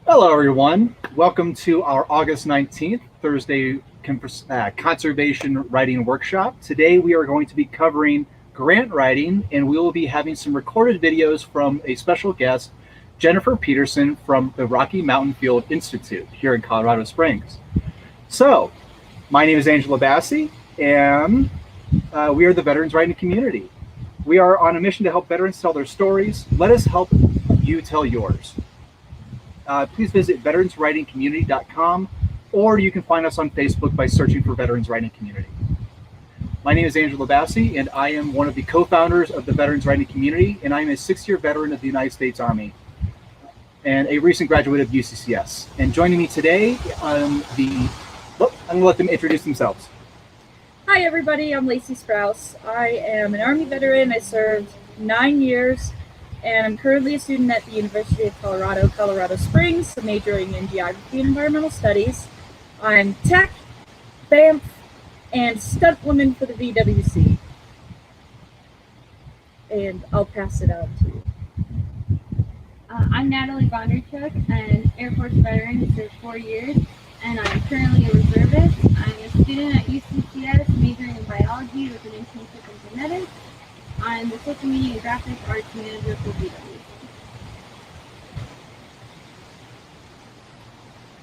Hello, everyone. Welcome to our August 19th, Thursday Conservation Writing Workshop. Today we are going to be covering grant writing, and we will be having some recorded videos from a special guest, Jennifer Peterson from the Rocky Mountain Field Institute here in Colorado Springs. So, my name is Angela Bassi, and we are the Veterans Writing Community. We are on a mission to help veterans tell their stories. Let us help you tell yours. Please visit veteranswritingcommunity.com, or you can find us on Facebook by searching for Veterans Writing Community. My name is Angela Bassi, and I am one of the co-founders of the Veterans Writing Community, and I am a 6-year veteran of the United States Army and a recent graduate of UCCS. And joining me today, I'm going to let them introduce themselves. Hi everybody, I'm Lacey Strauss. I am an Army veteran. I served 9 years, and I'm currently a student at the University of Colorado, Colorado Springs, majoring in geography and environmental studies. I'm tech, BAMF, and stunt woman for the VWC. And I'll pass it on to you. I'm Natalie Bondarchuk, an Air Force veteran who served 4 years, and I'm currently a reservist. I'm a student at UCCS, majoring in biology with an internship in genetics. I'm the social media and graphic arts manager for VWC.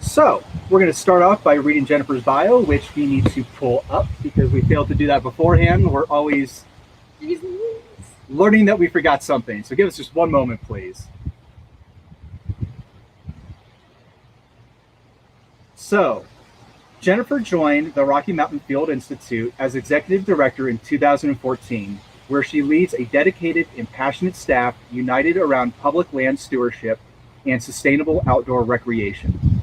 So, we're going to start off by reading Jennifer's bio, which we need to pull up because we failed to do that beforehand. We're always learning that we forgot something. So give us just one moment, please. So, Jennifer joined the Rocky Mountain Field Institute as executive director in 2014, where she leads a dedicated and passionate staff united around public land stewardship and sustainable outdoor recreation.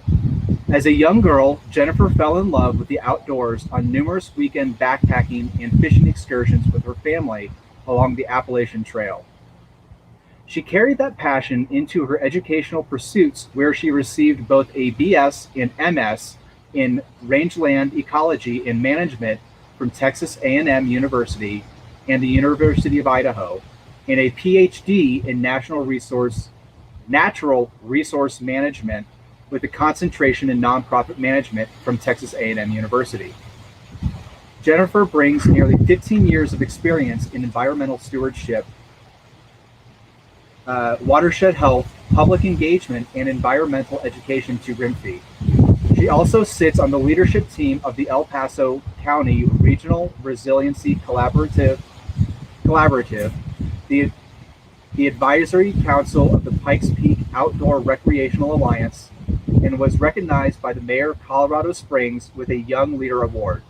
As a young girl, Jennifer fell in love with the outdoors on numerous weekend backpacking and fishing excursions with her family along the Appalachian Trail. She carried that passion into her educational pursuits, where she received both a BS and MS in rangeland ecology and management from Texas A&M University and the University of Idaho, and a PhD in natural resource management with a concentration in nonprofit management from Texas A&M University. Jennifer brings nearly 15 years of experience in environmental stewardship, watershed health, public engagement, and environmental education to RMFI. She also sits on the leadership team of the El Paso County Regional Resiliency Collaborative, the advisory council of the Pikes Peak Outdoor Recreational Alliance, and was recognized by the mayor of Colorado Springs with a Young Leader Award.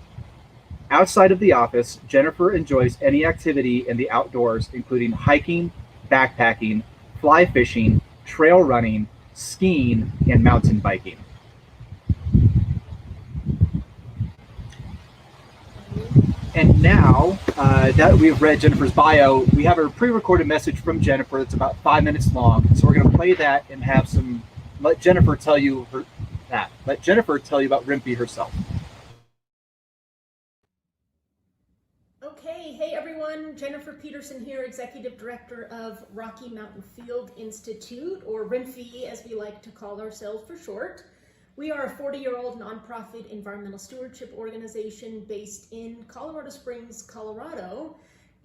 Outside of the office, Jennifer enjoys any activity in the outdoors, including hiking, backpacking, fly fishing, trail running, skiing, and mountain biking. And now that we've read Jennifer's bio, we have a pre-recorded message from Jennifer that's about 5 minutes long. So we're going to play that and let Jennifer tell you about RMFI herself. Okay, hey everyone, Jennifer Peterson here, Executive Director of Rocky Mountain Field Institute, or RMFI as we like to call ourselves for short. We are a 40-year-old nonprofit environmental stewardship organization based in Colorado Springs, Colorado,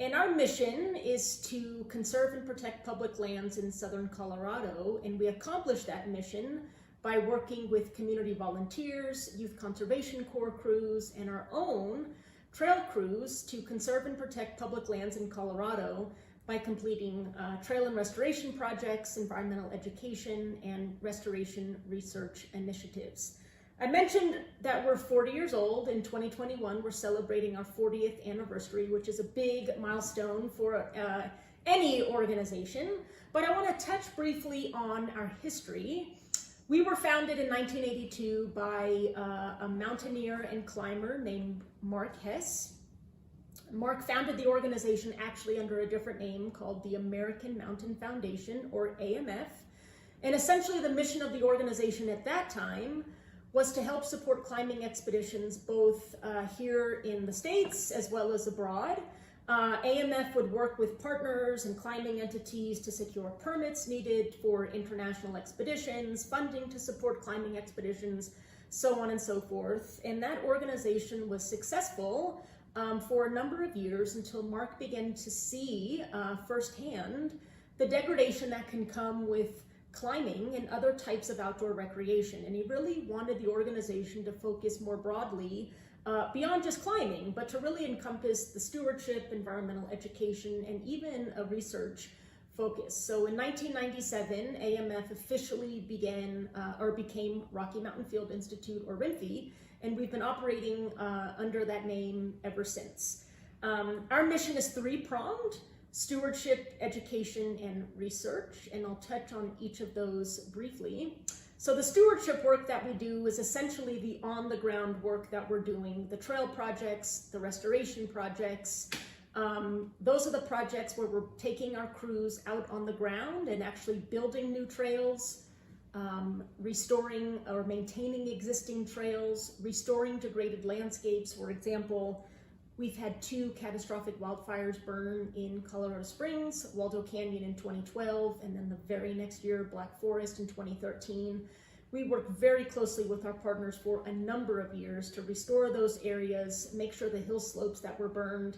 and our mission is to conserve and protect public lands in southern Colorado, and we accomplish that mission by working with community volunteers, youth conservation corps crews, and our own trail crews to conserve and protect public lands in Colorado by completing trail and restoration projects, environmental education, and restoration research initiatives. I mentioned that we're 40 years old. In 2021, we're celebrating our 40th anniversary, which is a big milestone for any organization. But I want to touch briefly on our history. We were founded in 1982 by a mountaineer and climber named Mark Hess. Mark founded the organization actually under a different name called the American Mountain Foundation, or AMF. And essentially the mission of the organization at that time was to help support climbing expeditions both here in the States as well as abroad. AMF would work with partners and climbing entities to secure permits needed for international expeditions, funding to support climbing expeditions, so on and so forth. And that organization was successful for a number of years until Mark began to see firsthand the degradation that can come with climbing and other types of outdoor recreation. And he really wanted the organization to focus more broadly beyond just climbing, but to really encompass the stewardship, environmental education, and even a research focus. So in 1997, AMF officially became Rocky Mountain Field Institute, or RMFI, and we've been operating under that name ever since. Our mission is three-pronged: stewardship, education, and research, and I'll touch on each of those briefly. So the stewardship work that we do is essentially the on-the-ground work that we're doing, the trail projects, the restoration projects. Those are the projects where we're taking our crews out on the ground and actually building new trails, restoring or maintaining existing trails, restoring degraded landscapes. For example, we've had 2 catastrophic wildfires burn in Colorado Springs, Waldo Canyon in 2012, and then the very next year, Black Forest in 2013. We worked very closely with our partners for a number of years to restore those areas, make sure the hill slopes that were burned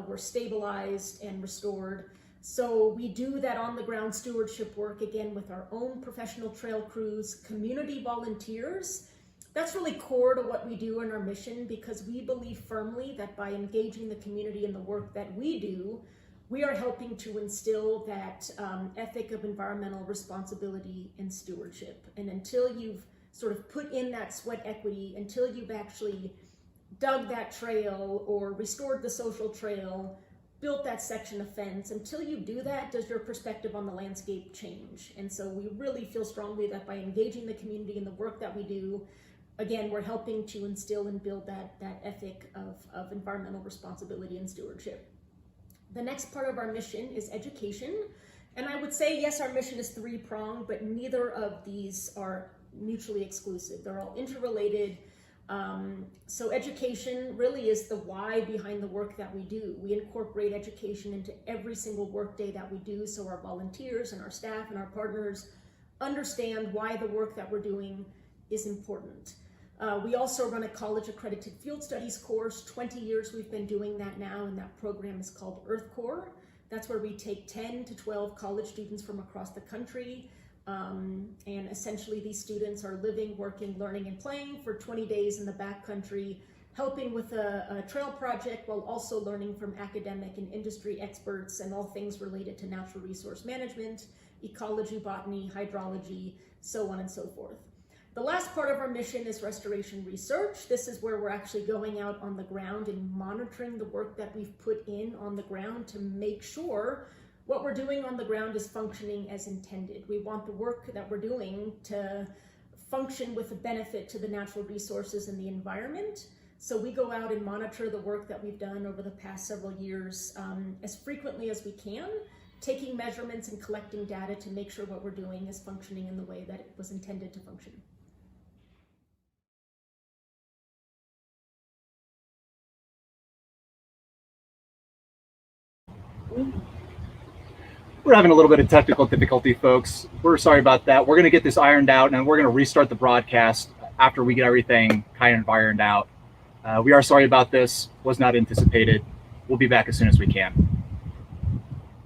were stabilized and restored. So we do that on-the-ground stewardship work, again, with our own professional trail crews, community volunteers. That's really core to what we do in our mission, because we believe firmly that by engaging the community in the work that we do, we are helping to instill that ethic of environmental responsibility and stewardship. And until you've sort of put in that sweat equity, until you've actually dug that trail or restored the social trail, built that section of fence, until you do that, does your perspective on the landscape change. And so we really feel strongly that by engaging the community in the work that we do, again, we're helping to instill and build that ethic of environmental responsibility and stewardship. The next part of our mission is education. And I would say, yes, our mission is three-pronged, but neither of these are mutually exclusive. They're all interrelated. So education really is the why behind the work that we do. We incorporate education into every single workday that we do, so our volunteers and our staff and our partners understand why the work that we're doing is important. We also run a college accredited field studies course. 20 years we've been doing that now, and that program is called Earth Corps. That's where we take 10 to 12 college students from across the country, and essentially these students are living, working, learning, and playing for 20 days in the backcountry, helping with a trail project while also learning from academic and industry experts and all things related to natural resource management, ecology, botany, hydrology, so on and so forth. The last part of our mission is restoration research. This is where we're actually going out on the ground and monitoring the work that we've put in on the ground to make sure what we're doing on the ground is functioning as intended. We want the work that we're doing to function with a benefit to the natural resources and the environment. So we go out and monitor the work that we've done over the past several years as frequently as we can, taking measurements and collecting data to make sure what we're doing is functioning in the way that it was intended to function. We're having a little bit of technical difficulty, folks. We're sorry about that. We're going to get this ironed out, and we're going to restart the broadcast after we get everything kind of ironed out. We are sorry about this. Was not anticipated. We'll be back as soon as we can.